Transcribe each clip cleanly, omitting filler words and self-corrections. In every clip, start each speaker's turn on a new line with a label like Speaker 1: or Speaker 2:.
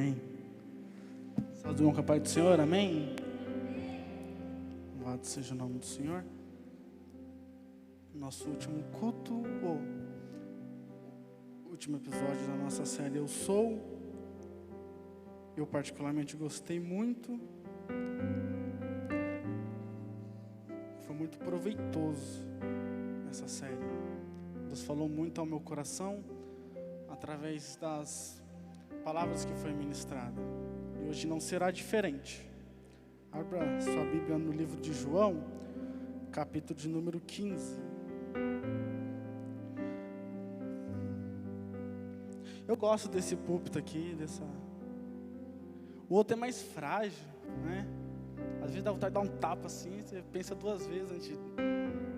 Speaker 1: Amém. Saúde com a paz do Senhor, amém? Louvado seja o nome do Senhor. Nosso último culto, último episódio da nossa série Eu Sou. Eu particularmente gostei muito. Foi muito proveitoso essa série. Deus falou muito ao meu coração através das palavras que foi ministrada. E hoje não será diferente. Abra sua Bíblia no livro de João, capítulo de número 15. Eu gosto desse púlpito aqui, O outro é mais frágil, né? Às vezes dá vontade de dar um tapa assim, você pensa duas vezes antes.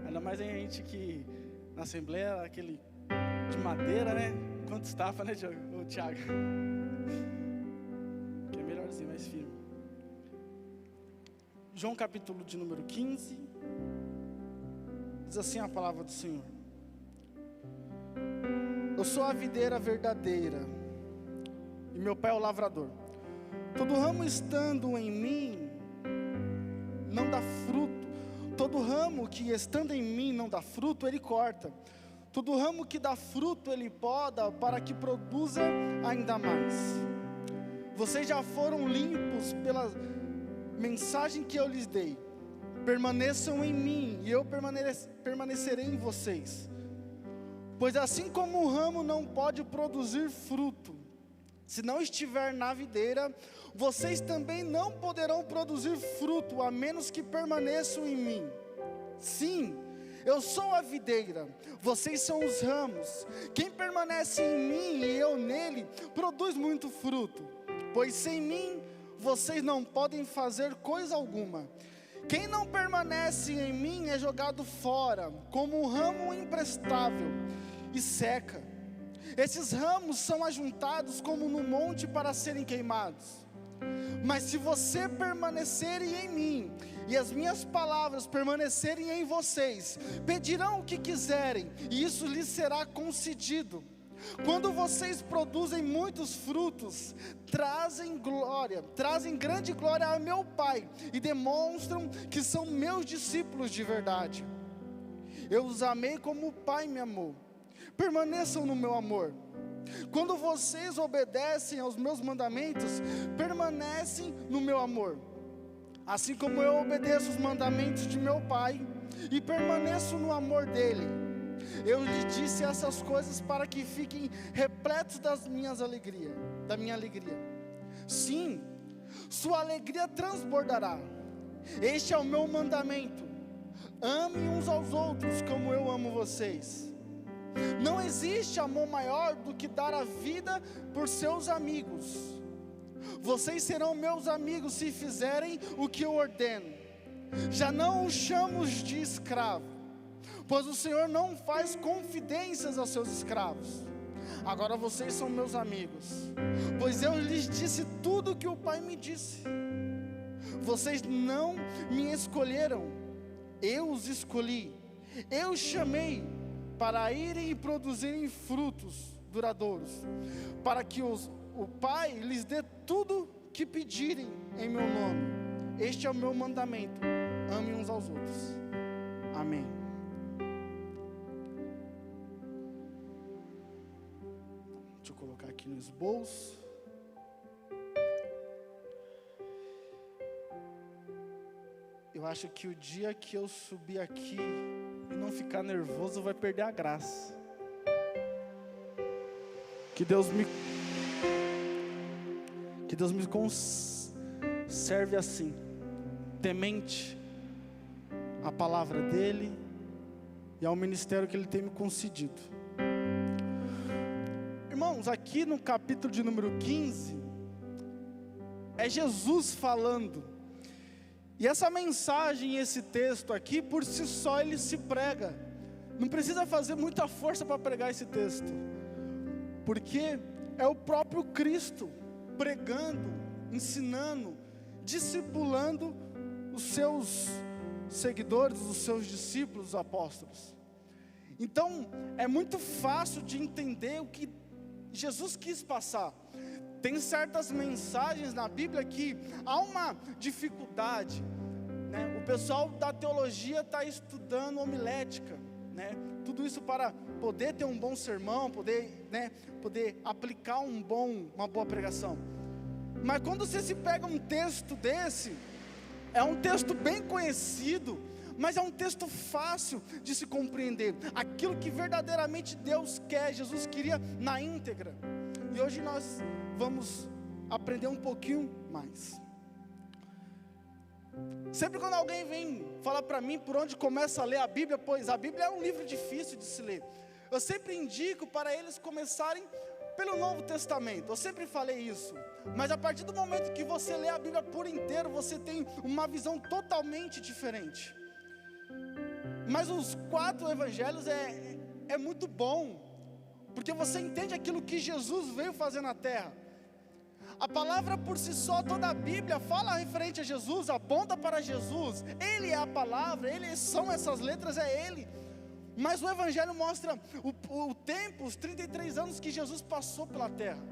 Speaker 1: Ainda mais a gente que na Assembleia, aquele de madeira, né? Quantos tapas, né, Tiago? Que é melhorzinho, mais firme. João capítulo de número 15. Diz assim a palavra do Senhor: Eu sou a videira verdadeira, e meu pai é o lavrador. Todo ramo estando em mim não dá fruto. Todo ramo que estando em mim não dá fruto, ele corta. Todo ramo que dá fruto, ele poda para que produza ainda mais. Vocês já foram limpos pela mensagem que eu lhes dei. Permaneçam em mim e eu permanecerei em vocês. Pois assim como o ramo não pode produzir fruto se não estiver na videira, vocês também não poderão produzir fruto a menos que permaneçam em mim. Sim, eu sou a videira, vocês são os ramos. Quem permanece em mim e eu nele, produz muito fruto. Pois sem mim, vocês não podem fazer coisa alguma. Quem não permanece em mim é jogado fora, como um ramo imprestável, e seca. Esses ramos são ajuntados como no monte para serem queimados. Mas se você permanecerem em mim, e as minhas palavras permanecerem em vocês, pedirão o que quiserem, e isso lhes será concedido. Quando vocês produzem muitos frutos, trazem grande glória a meu Pai, e demonstram que são meus discípulos de verdade. Eu os amei como o Pai me amou. Permaneçam no meu amor. Quando vocês obedecem aos meus mandamentos, permanecem no meu amor. Assim como eu obedeço os mandamentos de meu Pai e permaneço no amor dele. Eu lhe disse essas coisas para que fiquem repletos da minha alegria. Sim, sua alegria transbordará. Este é o meu mandamento: amem uns aos outros como eu amo vocês. Não existe amor maior do que dar a vida por seus amigos. Vocês serão meus amigos se fizerem o que eu ordeno. Já não os chamo de escravo, pois o Senhor não faz confidências aos seus escravos. Agora vocês são meus amigos, pois eu lhes disse tudo o que o Pai me disse. Vocês não me escolheram, eu os escolhi. Eu os chamei para irem e produzirem frutos duradouros, para que o Pai lhes dê tudo que pedirem em meu nome. Este é o meu mandamento: amem uns aos outros. Amém. Deixa eu colocar aqui no esboço. Eu acho que o dia que eu subir aqui e não ficar nervoso, vai perder a graça. Que Deus me conserve assim, temente à palavra dele e ao ministério que ele tem me concedido. Irmãos, aqui no capítulo de número 15, é Jesus falando. E essa mensagem, esse texto aqui, por si só ele se prega. Não precisa fazer muita força para pregar esse texto, porque é o próprio Cristo pregando, ensinando, discipulando os seus seguidores, os seus discípulos, os apóstolos. Então é muito fácil de entender o que Jesus quis passar. Tem certas mensagens na Bíblia que há uma dificuldade, né? O pessoal da teologia está estudando homilética, né? Tudo isso para poder ter um bom sermão, poder aplicar uma boa pregação. Mas quando você se pega um texto desse, é um texto bem conhecido, mas é um texto fácil de se compreender. Aquilo que verdadeiramente Deus quer, Jesus queria na íntegra. E hoje nós vamos aprender um pouquinho mais. Sempre quando alguém vem falar para mim por onde começa a ler a Bíblia, pois a Bíblia é um livro difícil de se ler, eu sempre indico para eles começarem pelo Novo Testamento. Eu sempre falei isso, mas a partir do momento que você lê a Bíblia por inteiro, você tem uma visão totalmente diferente. Mas os 4 evangelhos é muito bom, porque você entende aquilo que Jesus veio fazer na terra. A palavra por si só, toda a Bíblia fala referente a Jesus, aponta para Jesus. Ele é a palavra, Ele são essas letras, é Ele. Mas o Evangelho mostra o tempo, os 33 anos que Jesus passou pela terra.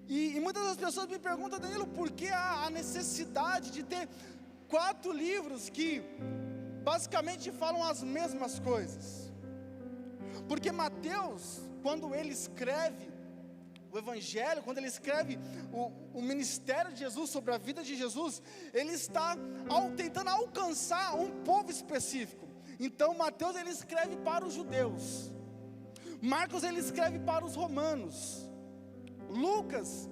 Speaker 1: E muitas das pessoas me perguntam, Danilo, por que há a necessidade de ter 4 livros que basicamente falam as mesmas coisas? Porque Mateus, quando ele escreve o Evangelho, quando ele escreve o ministério de Jesus, sobre a vida de Jesus, ele está tentando alcançar um povo específico. Então Mateus ele escreve para os judeus, Marcos ele escreve para os romanos, Lucas,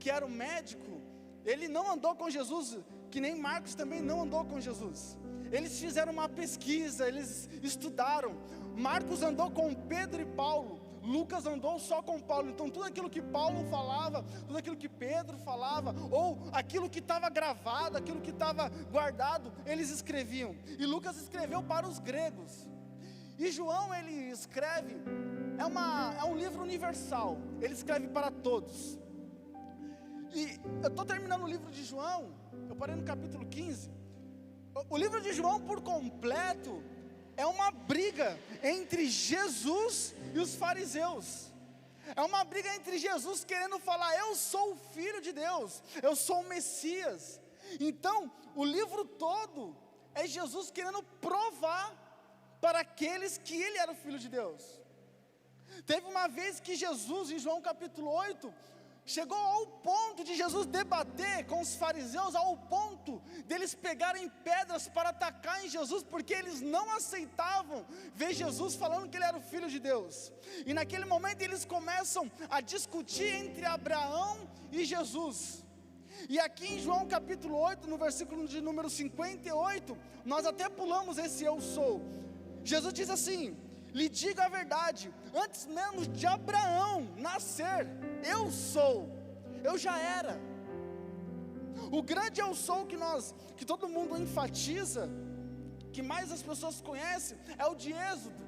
Speaker 1: que era o médico, ele não andou com Jesus, que nem Marcos também não andou com Jesus. Eles fizeram uma pesquisa, eles estudaram. Marcos andou com Pedro e Paulo, Lucas andou só com Paulo. Então tudo aquilo que Paulo falava, tudo aquilo que Pedro falava, ou aquilo que estava gravado, aquilo que estava guardado, eles escreviam. E Lucas escreveu para os gregos. E João ele escreve, é um livro universal, ele escreve para todos. E eu estou terminando o livro de João, eu parei no capítulo 15. O livro de João por completo é uma briga entre Jesus e os fariseus. É uma briga entre Jesus querendo falar, eu sou o Filho de Deus, eu sou o Messias. Então, o livro todo é Jesus querendo provar para aqueles que Ele era o Filho de Deus. Teve uma vez que Jesus, em João capítulo 8, chegou ao ponto de Jesus debater com os fariseus, ao ponto deles pegarem pedras para atacar em Jesus, porque eles não aceitavam ver Jesus falando que Ele era o Filho de Deus. E naquele momento eles começam a discutir entre Abraão e Jesus. E aqui em João capítulo 8, no versículo de número 58, nós até pulamos esse eu sou. Jesus diz assim, lhe digo a verdade, antes mesmo de Abraão nascer, eu sou, eu já era. O grande eu sou que todo mundo enfatiza, que mais as pessoas conhecem, é o de Êxodo.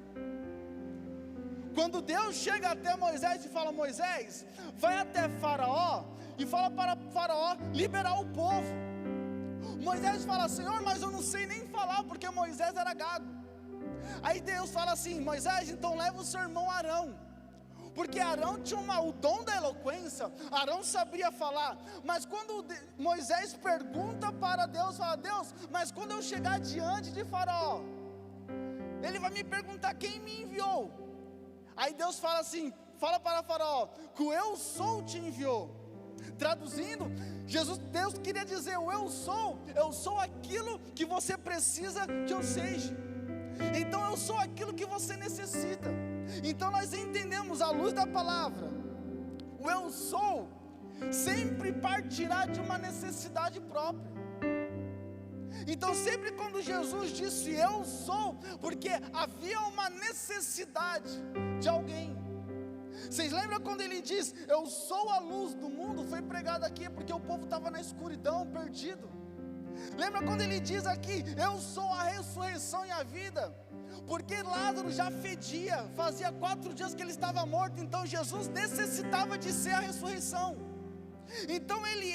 Speaker 1: Quando Deus chega até Moisés e fala, Moisés, vai até Faraó, e fala para Faraó liberar o povo. Moisés fala, Senhor, mas eu não sei nem falar, porque Moisés era gago. Aí Deus fala assim, Moisés, então leva o seu irmão Arão, porque Arão tinha o dom da eloquência, Arão sabia falar. Mas quando Moisés pergunta para Deus, fala, Deus, mas quando eu chegar diante de Faraó, ele vai me perguntar quem me enviou. Aí Deus fala assim, fala para Faraó, que o eu sou te enviou. Traduzindo, Deus queria dizer, o eu sou aquilo que você precisa que eu seja. Então eu sou aquilo que você necessita. Então nós entendemos à luz da palavra, o eu sou sempre partirá de uma necessidade própria. Então sempre quando Jesus disse eu sou, porque havia uma necessidade de alguém. Vocês lembram quando ele diz eu sou a luz do mundo? Foi pregado aqui porque o povo estava na escuridão, perdido. Lembra quando ele diz aqui, eu sou a ressurreição e a vida? Porque Lázaro já fedia, fazia 4 dias que ele estava morto. Então Jesus necessitava de ser a ressurreição. Então ele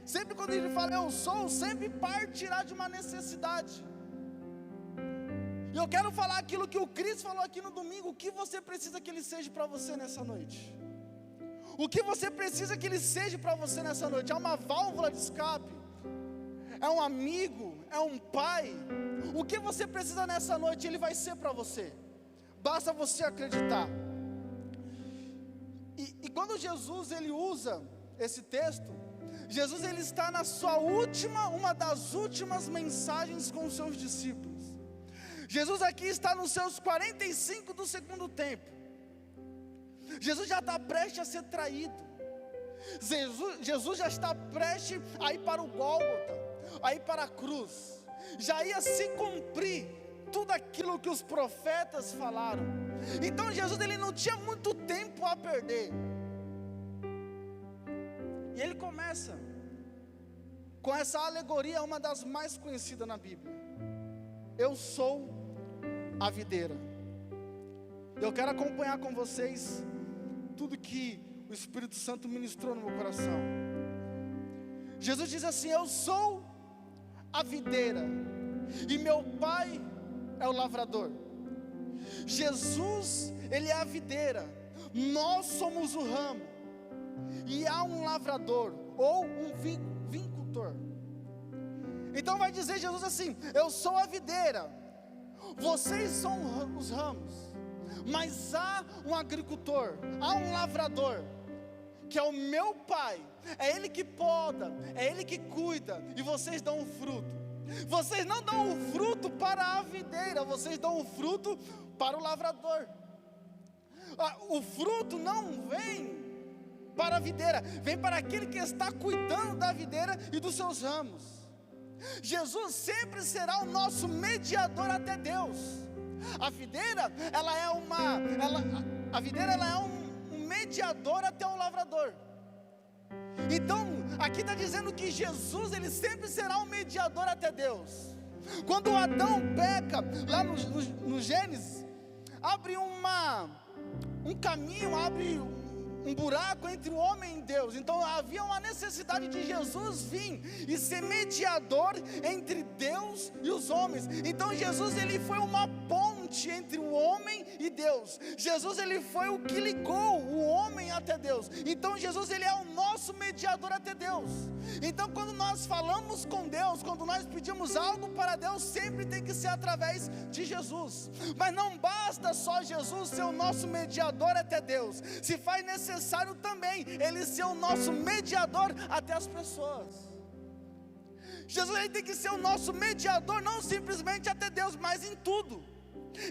Speaker 1: sempre quando ele fala eu sou, sempre partirá de uma necessidade. E eu quero falar aquilo que o Cris falou aqui no domingo, o que você precisa que ele seja para você nessa noite. O que você precisa que Ele seja para você nessa noite? É uma válvula de escape? É um amigo? É um pai? O que você precisa nessa noite, Ele vai ser para você. Basta você acreditar. E quando Jesus ele usa esse texto, Jesus ele está na sua uma das últimas mensagens com os seus discípulos. Jesus aqui está nos seus 45 do segundo tempo. Jesus já está prestes a ser traído. Jesus já está prestes a ir para o Gólgota, a ir para a cruz. Já ia se cumprir tudo aquilo que os profetas falaram. Então Jesus ele não tinha muito tempo a perder. E ele começa com essa alegoria, uma das mais conhecidas na Bíblia. Eu sou a videira. Eu quero acompanhar com vocês tudo que o Espírito Santo ministrou no meu coração. Jesus diz assim: eu sou a videira e meu pai é o lavrador. Jesus, ele é a videira, nós somos o ramo, e há um lavrador, ou um vincultor. Então vai dizer Jesus assim: eu sou a videira, vocês são os ramos, mas há um agricultor, há um lavrador, que é o meu pai, é Ele que poda, é Ele que cuida, e vocês dão o fruto. Vocês não dão o fruto para a videira, vocês dão o fruto para o lavrador. O fruto não vem para a videira, vem para aquele que está cuidando da videira e dos seus ramos. Jesus sempre será o nosso mediador até Deus. A videira, ela é um mediador até o lavrador. Então, aqui está dizendo que Jesus, ele sempre será um mediador até Deus. Quando Adão peca, lá no Gênesis, abre um caminho, abre um buraco entre o homem e Deus. Então havia uma necessidade de Jesus vir e ser mediador entre Deus e os homens. Então Jesus ele foi uma ponte entre o homem e Deus. Jesus ele foi o que ligou o homem até Deus. Então Jesus ele é o nosso mediador até Deus. Então quando nós falamos com Deus, quando nós pedimos algo para Deus, sempre tem que ser através de Jesus. Mas não basta só Jesus ser o nosso mediador até Deus, se faz necessário também Ele ser o nosso mediador até as pessoas. Jesus ele tem que ser o nosso mediador, não simplesmente até Deus, mas em tudo.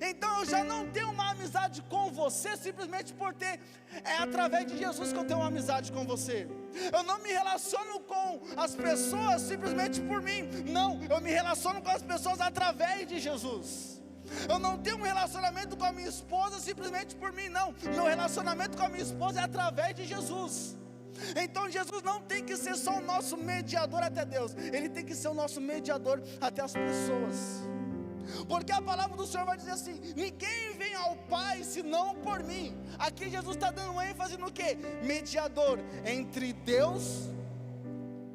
Speaker 1: Então eu já não tenho uma amizade com você simplesmente por ter, é através de Jesus que eu tenho uma amizade com você. Eu não me relaciono com as pessoas simplesmente por mim, não, eu me relaciono com as pessoas através de Jesus. Eu não tenho um relacionamento com a minha esposa simplesmente por mim, não, meu relacionamento com a minha esposa é através de Jesus. Então Jesus não tem que ser só o nosso mediador até Deus, Ele tem que ser o nosso mediador até as pessoas. Porque a palavra do Senhor vai dizer assim: ninguém vem ao Pai senão por mim. Aqui Jesus está dando ênfase no que? Mediador entre Deus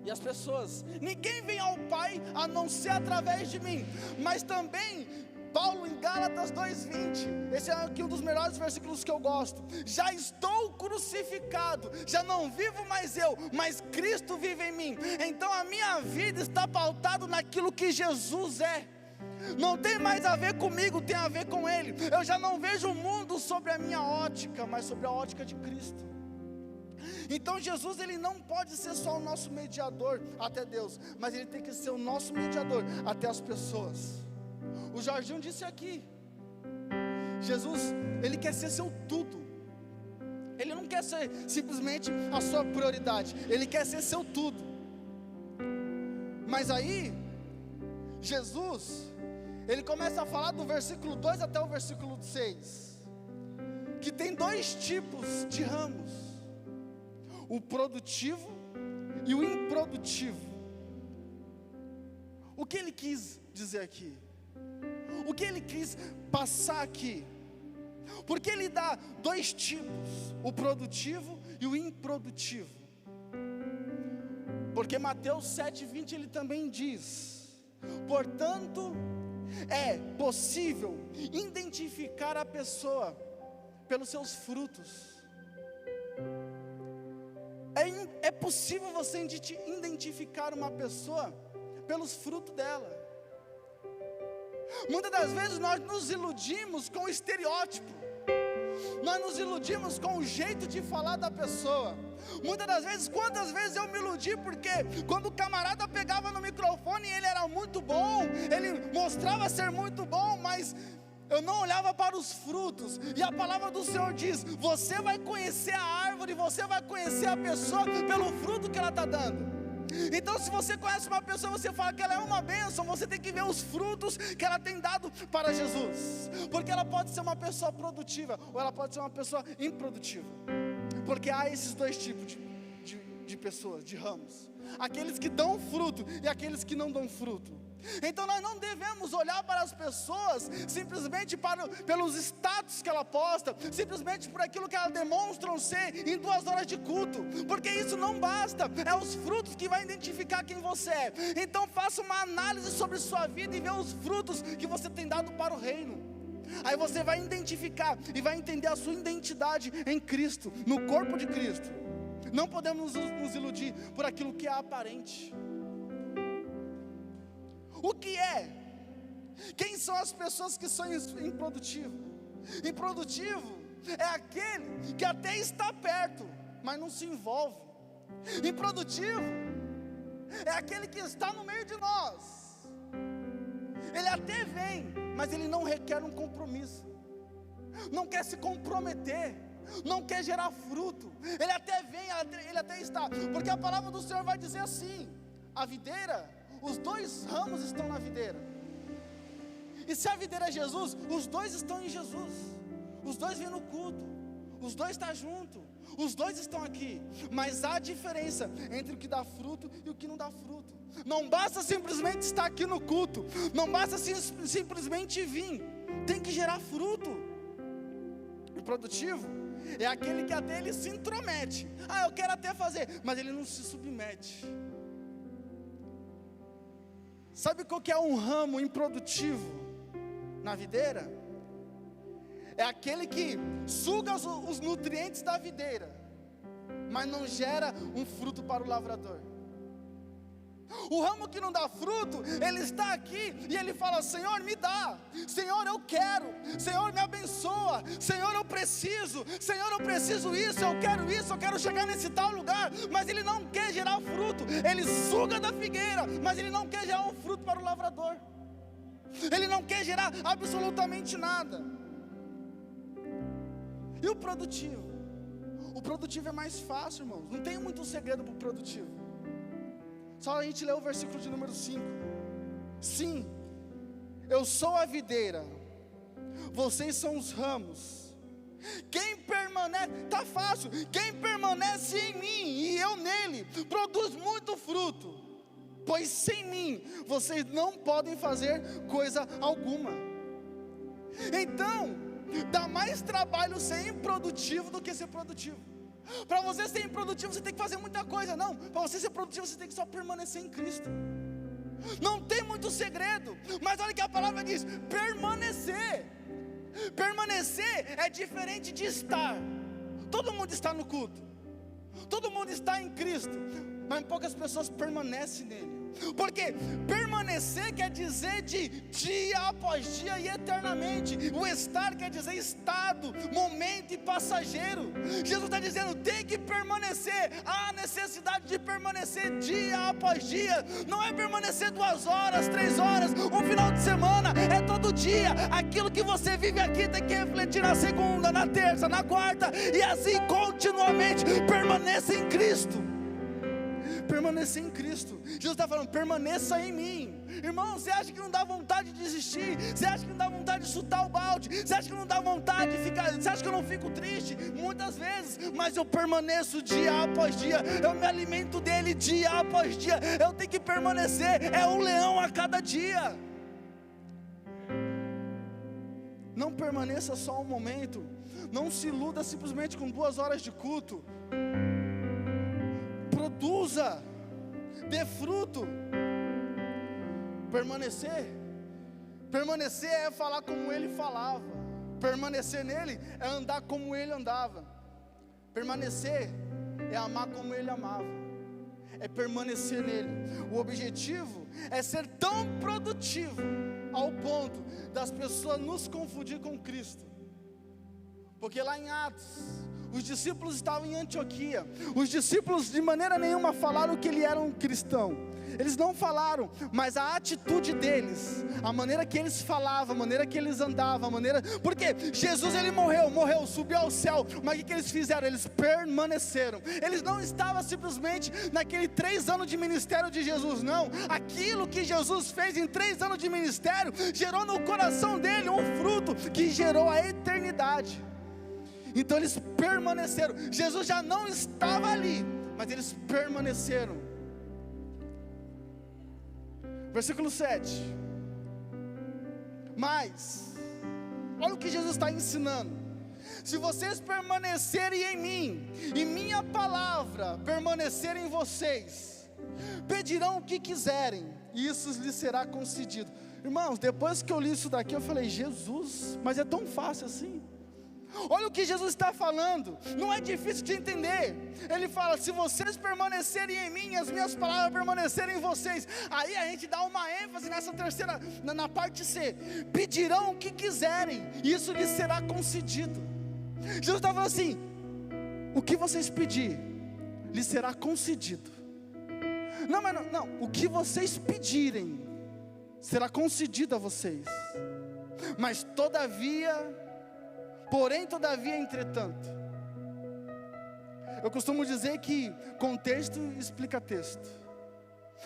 Speaker 1: e as pessoas. Ninguém vem ao Pai a não ser através de mim. Mas também Paulo em Gálatas 2:20, esse é aqui um dos melhores versículos que eu gosto: já estou crucificado, já não vivo mais eu, mas Cristo vive em mim. Então a minha vida está pautada naquilo que Jesus é. Não tem mais a ver comigo, tem a ver com Ele. Eu já não vejo o mundo sobre a minha ótica, mas sobre a ótica de Cristo. Então Jesus ele não pode ser só o nosso mediador até Deus, mas Ele tem que ser o nosso mediador até as pessoas. O Jorginho disse aqui, Jesus ele quer ser seu tudo. Ele não quer ser simplesmente a sua prioridade, Ele quer ser seu tudo. Mas aí Jesus ele começa a falar do versículo 2 até o versículo 6, que tem dois tipos de ramos: o produtivo e o improdutivo. O que ele quis dizer aqui? O que ele quis passar aqui? Porque ele dá dois tipos, o produtivo e o improdutivo. Porque Mateus 7:20 ele também diz: portanto, é possível identificar a pessoa pelos seus frutos. possível você identificar uma pessoa pelos frutos dela. Muitas das vezes nós nos iludimos com o estereótipo, nós nos iludimos com o jeito de falar da pessoa. Muitas das vezes, quantas vezes eu me iludi, porque quando o camarada pegava no microfone, ele era muito bom, ele mostrava ser muito bom, mas eu não olhava para os frutos. E a palavra do Senhor diz: você vai conhecer a árvore, você vai conhecer a pessoa pelo fruto que ela está dando. Então, se você conhece uma pessoa, você fala que ela é uma bênção, você tem que ver os frutos que ela tem dado para Jesus, porque ela pode ser uma pessoa produtiva, ou ela pode ser uma pessoa improdutiva, porque há esses dois tipos de pessoas, de ramos: aqueles que dão fruto e aqueles que não dão fruto. Então nós não devemos olhar para as pessoas simplesmente pelos status que ela posta, simplesmente por aquilo que ela demonstram ser em 2 horas de culto, porque isso não basta, é os frutos que vai identificar quem você é. Então faça uma análise sobre sua vida e vê os frutos que você tem dado para o reino. Aí você vai identificar e vai entender a sua identidade em Cristo, no corpo de Cristo. Não podemos nos iludir por aquilo que é aparente. O que é? Quem são as pessoas que são improdutivas? Improdutivo é aquele que até está perto, mas não se envolve. Improdutivo é aquele que está no meio de nós. Ele até vem, mas ele não requer um compromisso, não quer se comprometer, não quer gerar fruto. Ele até vem, ele até está, porque a palavra do Senhor vai dizer assim: a videira, os 2 ramos estão na videira. E se a videira é Jesus, os 2 estão em Jesus. Os 2 vêm no culto, os 2 estão juntos, os 2 estão aqui. Mas há diferença entre o que dá fruto e o que não dá fruto. Não basta simplesmente estar aqui no culto, não basta simplesmente vir, tem que gerar fruto. O produtivo é aquele que até ele se intromete. Eu quero até fazer, mas ele não se submete. Sabe qual que é um ramo improdutivo na videira? É aquele que suga os nutrientes da videira, mas não gera um fruto para o lavrador. O ramo que não dá fruto, ele está aqui e ele fala: Senhor, me dá, Senhor, eu quero, Senhor, me abençoa, Senhor, eu preciso isso, eu quero chegar nesse tal lugar. Mas ele não quer gerar fruto, ele suga da figueira, mas ele não quer gerar um fruto para o lavrador. Ele não quer gerar absolutamente nada. E o produtivo? O produtivo é mais fácil, irmãos, não tem muito segredo para o produtivo. Só a gente lê o versículo de número 5. Sim, eu sou a videira, vocês são os ramos. Quem permanece, tá fácil, quem permanece em mim e eu nele, produz muito fruto, pois sem mim, vocês não podem fazer coisa alguma. Então, dá mais trabalho ser improdutivo do que ser produtivo. Para você ser improdutivo, você tem que fazer muita coisa. Não, para você ser produtivo, você tem que só permanecer em Cristo. Não tem muito segredo. Mas olha que a palavra diz: permanecer. Permanecer é diferente de estar. Todo mundo está no culto, todo mundo está em Cristo, mas poucas pessoas permanecem nele. Porque permanecer quer dizer de dia após dia e eternamente. O estar quer dizer estado, momento e passageiro. Jesus está dizendo: tem que permanecer. Há necessidade de permanecer dia após dia. Não é permanecer 2 horas, 3 horas, um final de semana. É todo dia. Aquilo que você vive aqui tem que refletir na segunda, na terça, na quarta, e assim continuamente. Permaneça em Cristo. Permanecer em Cristo. Jesus está falando: permaneça em mim. Irmão, você acha que não dá vontade de desistir? Você acha que não dá vontade de chutar o balde? Você acha que não dá vontade de ficar? Você acha que eu não fico triste? Muitas vezes, mas eu permaneço dia após dia. Eu me alimento dele dia após dia. Eu tenho que permanecer. É um leão a cada dia. Não permaneça só um momento. Não se iluda simplesmente com 2 horas de culto. Produza, dê fruto. Permanecer é falar como ele falava. Permanecer nele é andar como ele andava. Permanecer é amar como ele amava. é permanecer nele. O objetivo é ser tão produtivo ao ponto das pessoas nos confundir com Cristo. Porque lá em Atos, os discípulos estavam em Antioquia. Os discípulos de maneira nenhuma falaram que ele era um cristão. Eles não falaram, mas a atitude deles, a maneira que eles falavam, a maneira que eles andavam, a maneira... Porque Jesus ele morreu, subiu ao céu. Mas o que eles fizeram? Eles permaneceram. Eles não estavam simplesmente naquele 3 anos de ministério de Jesus, não. Aquilo que Jesus fez em 3 anos de ministério gerou no coração dele um fruto que gerou a eternidade. Então eles permaneceram. Jesus já não estava ali, mas eles permaneceram. Versículo 7. Mas, olha o que Jesus está ensinando: se vocês permanecerem em mim, e minha palavra permanecer em vocês, pedirão o que quiserem, e isso lhes será concedido. Irmãos, depois que eu li isso daqui, eu falei: Jesus, mas é tão fácil assim? Olha o que Jesus está falando, não é difícil de entender. Ele fala: se vocês permanecerem em mim, as minhas palavras permanecerem em vocês. Aí a gente dá uma ênfase nessa terceira, na parte C: pedirão o que quiserem, e isso lhes será concedido. Jesus está falando assim: o que vocês pedir, lhes será concedido. Não, mas não, o que vocês pedirem, será concedido a vocês. Mas porém, todavia, entretanto. Eu costumo dizer que contexto explica texto.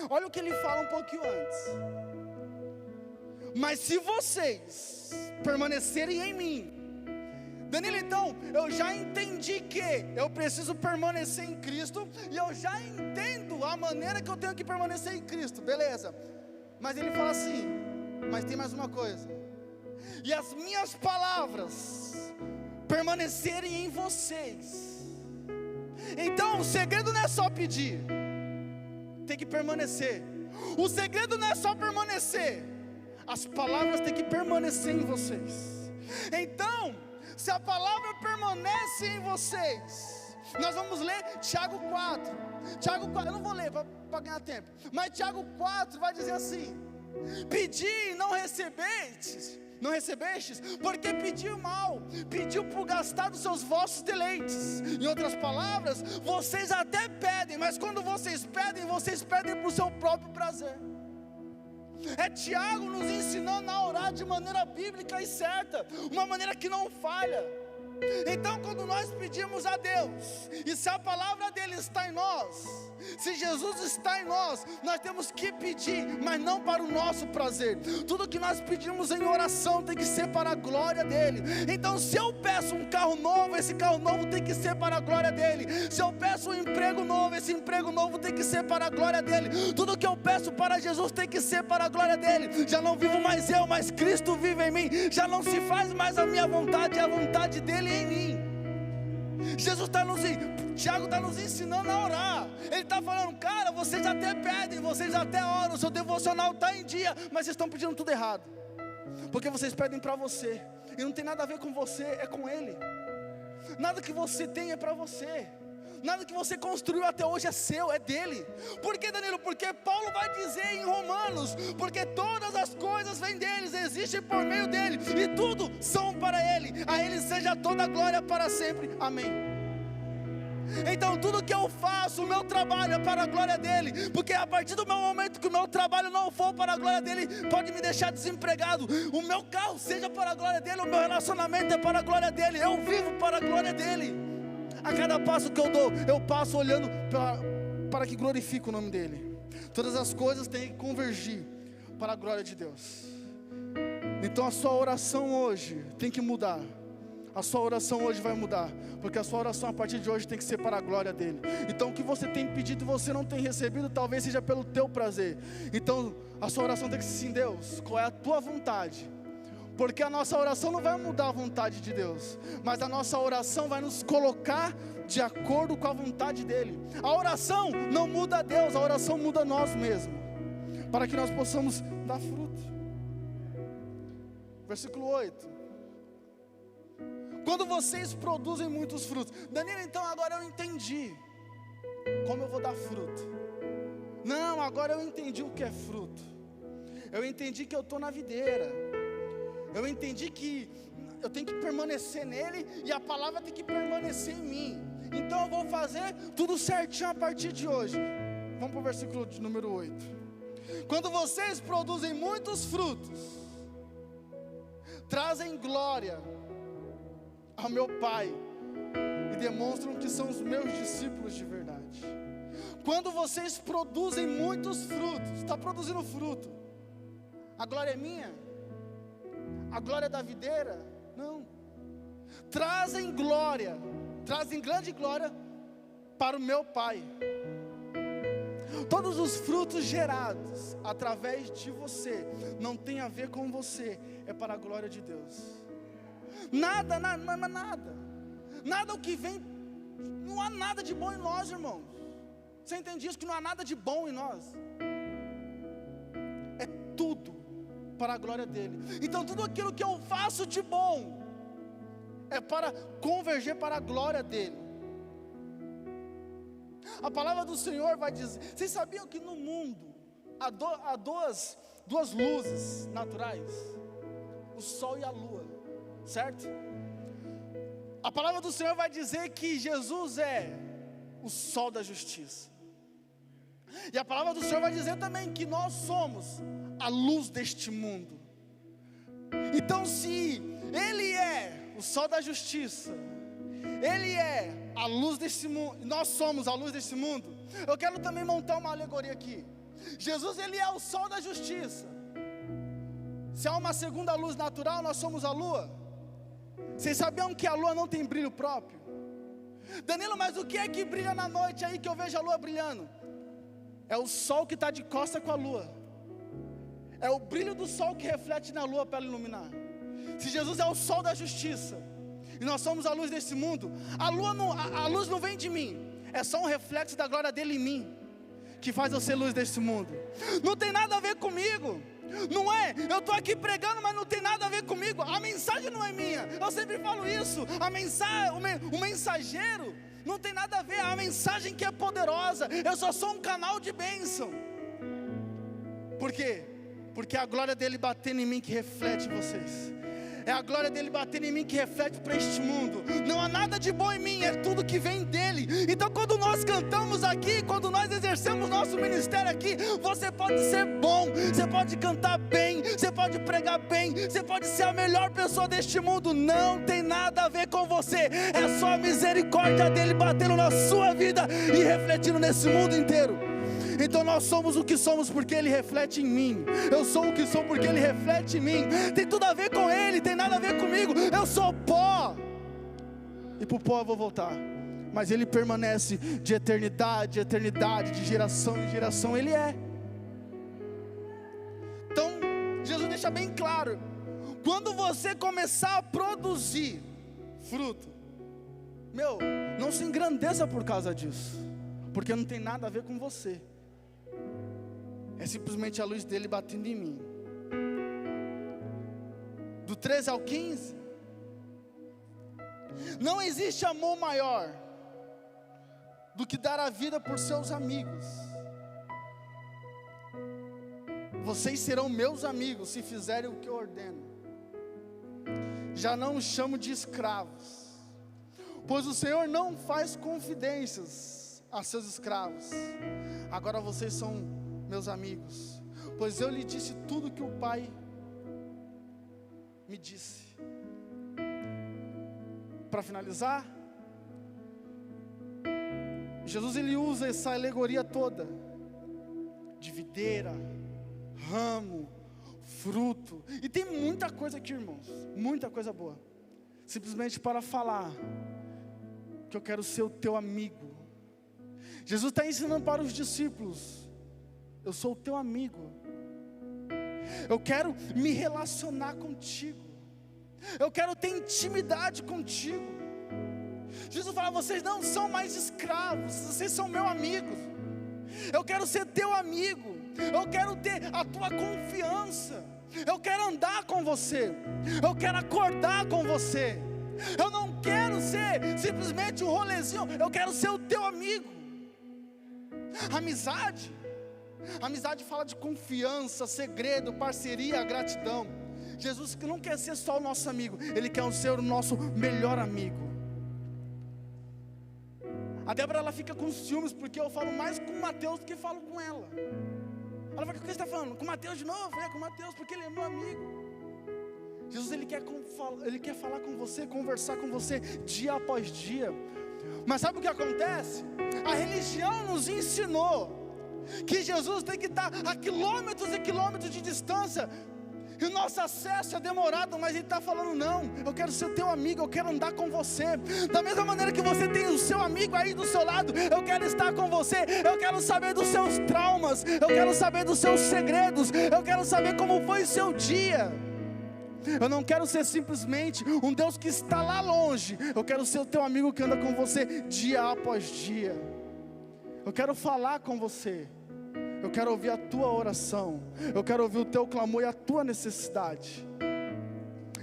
Speaker 1: Olha o que ele fala um pouquinho antes: mas se vocês permanecerem em mim. Danilo, então, eu já entendi que eu preciso permanecer em Cristo, e eu já entendo a maneira que eu tenho que permanecer em Cristo, beleza. Mas ele fala assim: mas tem mais uma coisa: e as minhas palavras permanecerem em vocês. Então o segredo não é só pedir, tem que permanecer. O segredo não é só permanecer, as palavras têm que permanecer em vocês. Então, se a palavra permanece em vocês, nós vamos ler Tiago 4. Eu não vou ler para ganhar tempo, mas Tiago 4 vai dizer assim: pedi e não recebestes, porque pediu mal, pediu por gastar dos seus vossos deleites. Em outras palavras, vocês até pedem, mas quando vocês pedem para o seu próprio prazer. É Tiago nos ensinando a orar de maneira bíblica e certa, uma maneira que não falha. Então, quando nós pedimos a Deus, e se a palavra dele está em nós, se Jesus está em nós, nós temos que pedir, mas não para o nosso prazer. Tudo que nós pedimos em oração tem que ser para a glória dele. Então, se eu peço um carro novo, esse carro novo tem que ser para a glória dele. Se eu peço um emprego novo, esse emprego novo tem que ser para a glória dele. Tudo que eu peço para Jesus tem que ser para a glória dele. Já não vivo mais eu, mas Cristo vive em mim. Já não se faz mais a minha vontade, é a vontade dele em mim. Tiago está nos ensinando a orar. Ele está falando: cara, vocês até pedem, vocês até oram, o seu devocional está em dia, mas vocês estão pedindo tudo errado, porque vocês pedem para você, e não tem nada a ver com você, é com ele. Nada que você tem é para você, nada que você construiu até hoje é seu, é dele. Por que, Danilo? Porque Paulo vai dizer em Romanos: porque todas as coisas vêm deles, existem por meio dele, e tudo são para ele. A ele seja toda a glória para sempre, amém. Então tudo que eu faço, o meu trabalho é para a glória dele, porque a partir do meu momento que o meu trabalho não for para a glória dele, pode me deixar desempregado. O meu carro seja para a glória dele, o meu relacionamento é para a glória dele, eu vivo para a glória dele. A cada passo que eu dou, eu passo olhando para que glorifique o nome dele. Todas as coisas têm que convergir para a glória de Deus. Então a sua oração hoje tem que mudar. A sua oração hoje vai mudar, porque a sua oração a partir de hoje tem que ser para a glória dele. Então o que você tem pedido e você não tem recebido, talvez seja pelo teu prazer. Então a sua oração tem que ser assim: Deus, qual é a tua vontade? Porque a nossa oração não vai mudar a vontade de Deus, mas a nossa oração vai nos colocar de acordo com a vontade dele. A oração não muda a Deus, a oração muda nós mesmos, para que nós possamos dar fruto. Versículo 8: quando vocês produzem muitos frutos. Danilo, então agora eu entendi como eu vou dar fruto. Não, agora eu entendi o que é fruto. Eu entendi que eu estou na videira. Eu entendi que eu tenho que permanecer nele e a palavra tem que permanecer em mim. Então eu vou fazer tudo certinho a partir de hoje. Vamos para o versículo de número 8. Quando vocês produzem muitos frutos, trazem glória ao meu Pai e demonstram que são os meus discípulos de verdade. Quando vocês produzem muitos frutos, está produzindo fruto, a glória é minha? A glória é da videira? Não. Trazem glória, trazem grande glória para o meu Pai. Todos os frutos gerados através de você não tem a ver com você, é para a glória de Deus. Nada o que vem, não há nada de bom em nós, irmãos. Você entende isso? Que não há nada de bom em nós. É tudo para a glória dele. Então tudo aquilo que eu faço de bom é para converger para a glória dele. A palavra do Senhor vai dizer, vocês sabiam que no mundo há duas luzes naturais? O sol e a lua, certo? A palavra do Senhor vai dizer que Jesus é o sol da justiça. E a palavra do Senhor vai dizer também que nós somos a luz deste mundo. Então se Ele é o sol da justiça, Ele é a luz deste mundo, nós somos a luz deste mundo, eu quero também montar uma alegoria aqui. Jesus, Ele é o sol da justiça. Se há uma segunda luz natural, nós somos a lua. Vocês sabiam que a lua não tem brilho próprio? Danilo, mas o que é que brilha na noite aí que eu vejo a lua brilhando? É o sol que está de costa com a lua. É o brilho do sol que reflete na lua para ela iluminar. Se Jesus é o sol da justiça e nós somos a luz desse mundo, a luz não vem de mim, é só um reflexo da glória dele em mim, que faz eu ser luz desse mundo. Não tem nada a ver comigo. Não é, eu estou aqui pregando, mas não tem nada a ver comigo. A mensagem não é minha, eu sempre falo isso. O mensageiro não tem nada a ver. A mensagem que é poderosa, eu só sou um canal de bênção. Por quê? Porque é a glória dele batendo em mim que reflete vocês. É a glória dele batendo em mim que reflete para este mundo. Não há nada de bom em mim, é tudo que vem dele. Então quando nós cantamos aqui, quando nós exercemos nosso ministério aqui, você pode ser bom, você pode cantar bem, você pode pregar bem, você pode ser a melhor pessoa deste mundo. Não tem nada a ver com você, é só a misericórdia dele batendo na sua vida e refletindo nesse mundo inteiro. Então nós somos o que somos porque Ele reflete em mim. Eu sou o que sou porque Ele reflete em mim. Tem tudo a ver com Ele, tem nada a ver comigo. Eu sou pó, e para o pó eu vou voltar. Mas Ele permanece de eternidade em eternidade, de geração em geração. Ele é. Então Jesus deixa bem claro: quando você começar a produzir fruto, não se engrandeça por causa disso, porque não tem nada a ver com você. É simplesmente a luz dele batendo em mim. Do 13 ao 15. Não existe amor maior do que dar a vida por seus amigos. Vocês serão meus amigos se fizerem o que eu ordeno. Já não os chamo de escravos, pois o Senhor não faz confidências a seus escravos. Agora vocês são meus amigos, pois eu lhe disse tudo que o Pai me disse. Para finalizar, Jesus ele usa essa alegoria toda de videira, ramo, fruto, e tem muita coisa aqui, irmãos, muita coisa boa, simplesmente para falar que eu quero ser o teu amigo. Jesus está ensinando para os discípulos: eu sou o teu amigo, eu quero me relacionar contigo, eu quero ter intimidade contigo. Jesus fala: vocês não são mais escravos, vocês são meus amigos. Eu quero ser teu amigo, eu quero ter a tua confiança, eu quero andar com você, eu quero acordar com você. Eu não quero ser simplesmente um rolezinho, eu quero ser o teu amigo. Amizade Amizade fala de confiança, segredo, parceria, gratidão. Jesus não quer ser só o nosso amigo, Ele quer ser o nosso melhor amigo. A Débora, ela fica com ciúmes, porque eu falo mais com o Mateus do que falo com ela. Ela fala, o que você está falando? Com o Mateus de novo? Com o Mateus, porque ele é meu amigo. Jesus, Ele quer falar com você, conversar com você, dia após dia. Mas sabe o que acontece? A religião nos ensinou que Jesus tem que estar a quilômetros e quilômetros de distância, e o nosso acesso é demorado, mas Ele está falando, não, eu quero ser teu amigo, eu quero andar com você, da mesma maneira que você tem o seu amigo aí do seu lado, eu quero estar com você, eu quero saber dos seus traumas, eu quero saber dos seus segredos, eu quero saber como foi o seu dia. Eu não quero ser simplesmente um Deus que está lá longe, eu quero ser o teu amigo que anda com você dia após dia. Eu quero falar com você, eu quero ouvir a tua oração, eu quero ouvir o teu clamor e a tua necessidade.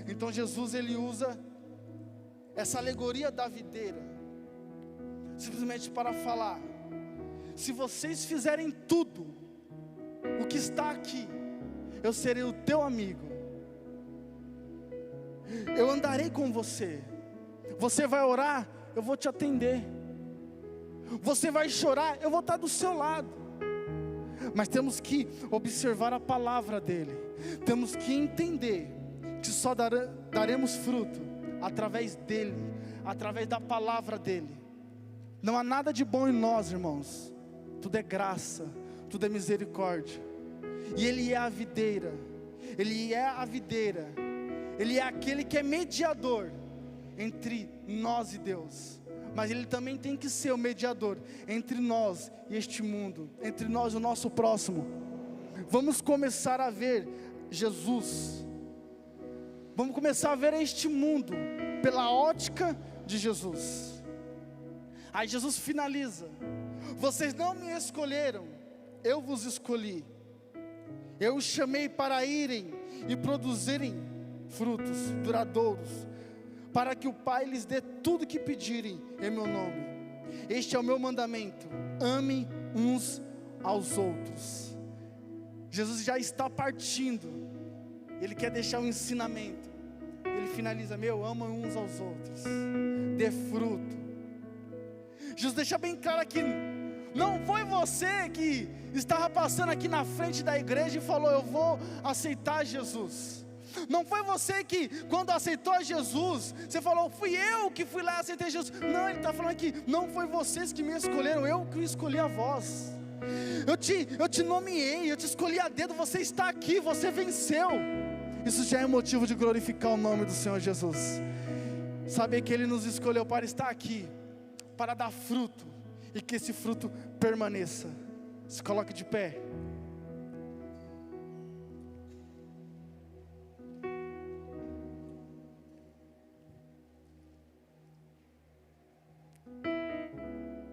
Speaker 1: Então Jesus, Ele usa essa alegoria da videira, simplesmente para falar, se vocês fizerem tudo o que está aqui, eu serei o teu amigo, eu andarei com você, você vai orar, eu vou te atender, você vai chorar, eu vou estar do seu lado. Mas temos que observar a palavra dEle, temos que entender que só daremos fruto através dEle, através da palavra dEle. Não há nada de bom em nós, irmãos, tudo é graça, tudo é misericórdia, e Ele é a videira, Ele é a videira, Ele é aquele que é mediador entre nós e Deus, mas Ele também tem que ser o mediador entre nós e este mundo, entre nós e o nosso próximo. Vamos começar a ver Jesus, vamos começar a ver este mundo pela ótica de Jesus. Aí Jesus finaliza, vocês não me escolheram, eu vos escolhi, eu os chamei para irem e produzirem frutos duradouros, para que o Pai lhes dê tudo que pedirem em meu nome. Este é o meu mandamento, amem uns aos outros. Jesus já está partindo, Ele quer deixar um ensinamento. Ele finaliza, ama uns aos outros, dê fruto. Jesus deixa bem claro aqui, não foi você que estava passando aqui na frente da igreja e falou, eu vou aceitar Jesus. Não foi você que, quando aceitou Jesus, você falou, fui eu que fui lá e aceitei Jesus. Não, Ele está falando aqui, não foi vocês que me escolheram, eu que escolhi a vós. Eu te nomeei, eu te escolhi a dedo, você está aqui, você venceu. Isso já é motivo de glorificar o nome do Senhor Jesus. Saber que Ele nos escolheu para estar aqui, para dar fruto, e que esse fruto permaneça. Se coloque de pé.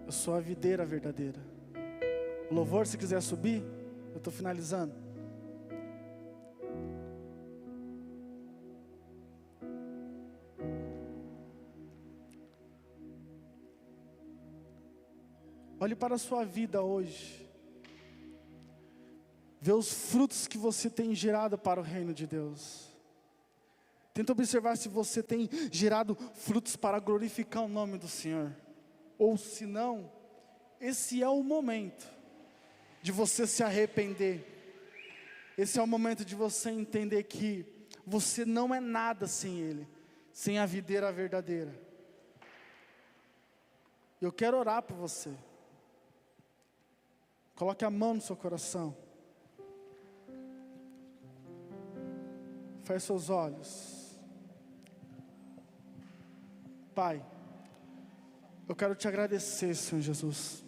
Speaker 1: Eu sou a videira verdadeira. O louvor, se quiser subir, eu estou finalizando. Olhe para a sua vida hoje, vê os frutos que você tem gerado para o reino de Deus. Tenta observar se você tem gerado frutos para glorificar o nome do Senhor. Ou se não, esse é o momento de você se arrepender. Esse é o momento de você entender que você não é nada sem Ele, sem a videira verdadeira. Eu quero orar por você. Coloque a mão no seu coração. Feche seus olhos. Pai, eu quero te agradecer, Senhor Jesus.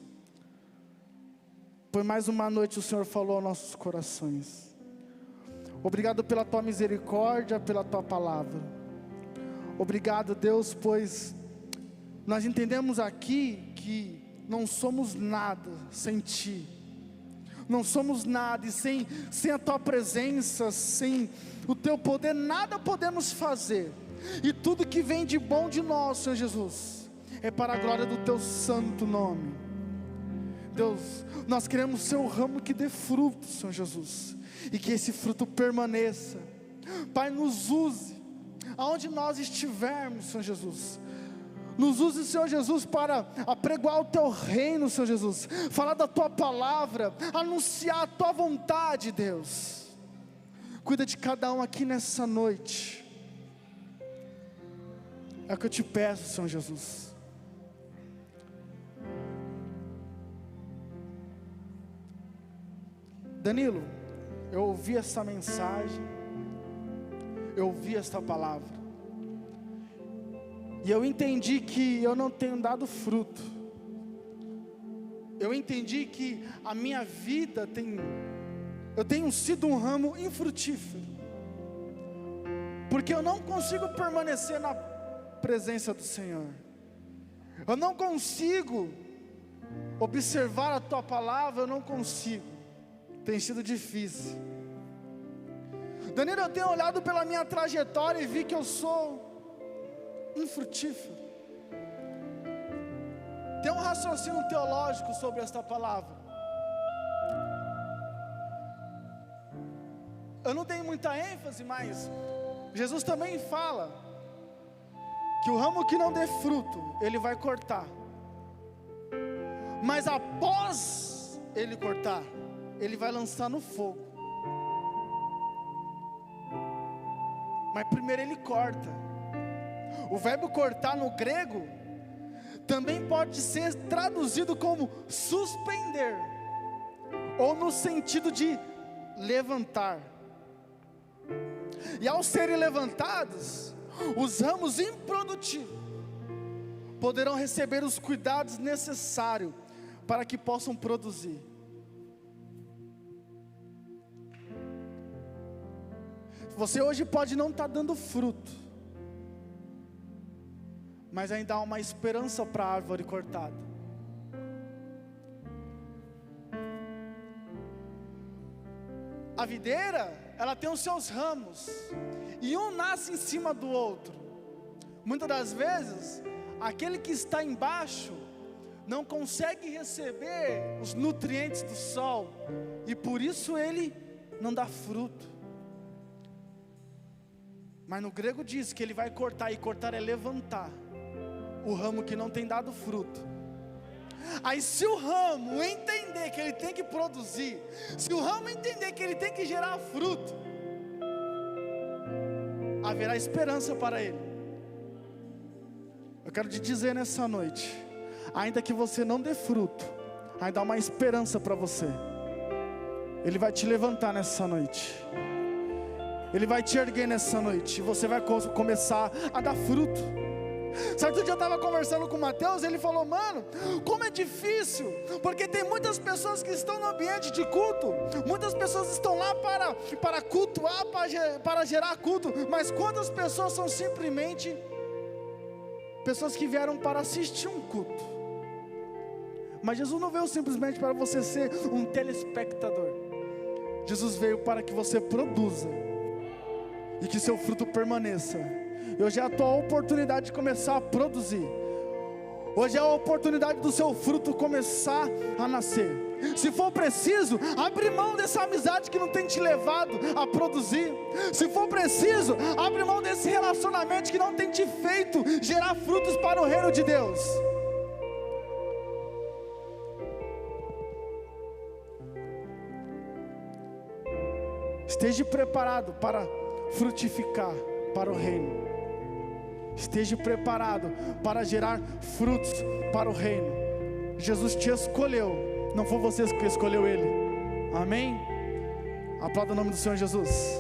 Speaker 1: Por mais uma noite o Senhor falou aos nossos corações. Obrigado pela tua misericórdia, pela tua palavra. Obrigado, Deus, pois nós entendemos aqui que não somos nada sem Ti. Não somos nada, e sem a tua presença, sem o teu poder, nada podemos fazer. E tudo que vem de bom de nós, Senhor Jesus, é para a glória do teu santo nome. Deus, nós queremos ser o ramo que dê fruto, Senhor Jesus, e que esse fruto permaneça. Pai, nos use, aonde nós estivermos, Senhor Jesus. Nos use, Senhor Jesus, para apregoar o Teu reino, Senhor Jesus, falar da Tua palavra, anunciar a Tua vontade, Deus. Cuida de cada um aqui nessa noite, é o que eu te peço, Senhor Jesus. Danilo, eu ouvi essa mensagem, eu ouvi esta palavra, e eu entendi que eu não tenho dado fruto. Eu entendi que a minha vida eu tenho sido um ramo infrutífero, porque eu não consigo permanecer na presença do Senhor. Eu não consigo observar a Tua palavra, eu não consigo. Tem sido difícil. Danilo, eu tenho olhado pela minha trajetória e vi que eu sou infrutífero. Tem um raciocínio teológico sobre esta palavra. Eu não tenho muita ênfase, mas Jesus também fala que o ramo que não dê fruto, Ele vai cortar. Mas após Ele cortar, Ele vai lançar no fogo. Mas primeiro Ele corta. O verbo cortar no grego também pode ser traduzido como suspender, ou no sentido de levantar. E ao serem levantados, os ramos improdutivos poderão receber os cuidados necessários para que possam produzir. Você hoje pode não estar dando fruto, mas ainda há uma esperança para a árvore cortada. A videira, ela tem os seus ramos, e um nasce em cima do outro. Muitas das vezes, aquele que está embaixo não consegue receber os nutrientes do sol, e por isso ele não dá fruto. Mas no grego diz que Ele vai cortar, e cortar é levantar o ramo que não tem dado fruto. Aí se o ramo entender que ele tem que produzir, se o ramo entender que ele tem que gerar fruto, haverá esperança para ele. Eu quero te dizer nessa noite, ainda que você não dê fruto, ainda há uma esperança para você. Ele vai te levantar nessa noite, Ele vai te erguer nessa noite, e você vai começar a dar fruto. Certo dia eu estava conversando com o Mateus, ele falou: mano, como é difícil, porque tem muitas pessoas que estão no ambiente de culto, muitas pessoas estão lá para cultuar, para gerar culto, mas quantas pessoas são simplesmente pessoas que vieram para assistir um culto? Mas Jesus não veio simplesmente para você ser um telespectador. Jesus veio para que você produza e que seu fruto permaneça. E hoje é a tua oportunidade de começar a produzir. Hoje é a oportunidade do seu fruto começar a nascer. Se for preciso, abre mão dessa amizade que não tem te levado a produzir. Se for preciso, abre mão desse relacionamento que não tem te feito gerar frutos para o reino de Deus. Esteja preparado para frutificar para o reino. Esteja preparado para gerar frutos para o reino. Jesus te escolheu, não foi você que escolheu Ele. Amém? Aplauda o nome do Senhor Jesus.